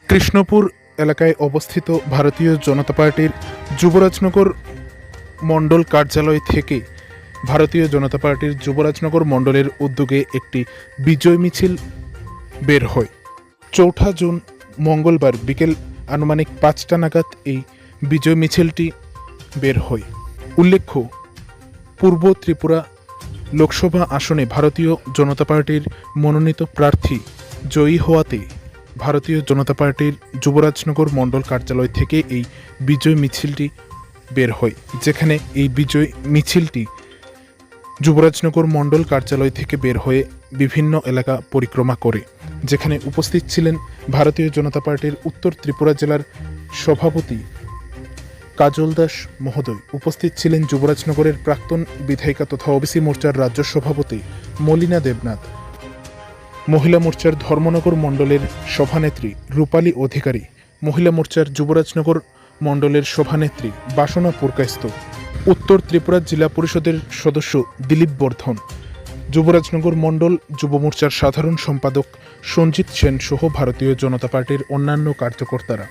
কৃষ্ণপুর এলাকায় অবস্থিত ভারতীয় জনতা পার্টির যুবরাজনগর মণ্ডল কার্যালয় থেকে ভারতীয় জনতা পার্টির যুবরাজনগর মণ্ডলের উদ্যোগে একটি বিজয় মিছিল বের হয়। ৪ জুন মঙ্গলবার বিকেল আনুমানিক ৫টা নাগাদ এই বিজয় মিছিলটি বের হয়। উল্লেখ্য, পূর্ব ত্রিপুরা লোকসভা আসনে ভারতীয় জনতা পার্টির মনোনীত প্রার্থী জয়ী হওয়াতে ভারতীয় জনতা পার্টির যুবরাজনগর মণ্ডল কার্যালয় থেকে এই বিজয় মিছিলটি বের হয়, যেখানে এই বিজয় মিছিলটি যুবরাজনগর মণ্ডল কার্যালয় থেকে বের হয়ে বিভিন্ন এলাকা পরিক্রমা করে, যেখানে উপস্থিত ছিলেন ভারতীয় জনতা পার্টির উত্তর ত্রিপুরা জেলার সভাপতি কাজল দাস মহোদয়। উপস্থিত ছিলেন যুবরাজনগরের প্রাক্তন বিধায়িকা তথা ওবিসি মোর্চার রাজ্য সভাপতি মলিনা দেবনাথ, মহিলা মোর্চার ধর্মনগর মণ্ডলের সভানেত্রী রূপালী অধিকারী, মহিলা মোর্চার যুবরাজনগর মণ্ডলের সভানেত্রী বাসনা পুরকায়স্থ, উত্তর ত্রিপুরা জেলা পরিষদের সদস্য দিলীপ বর্ধন, যুবরাজনগর মণ্ডল যুব মোর্চার সাধারণ সম্পাদক সঞ্জিত সেন সহ ভারতীয় জনতা পার্টির অন্যান্য কার্যকর্তারা।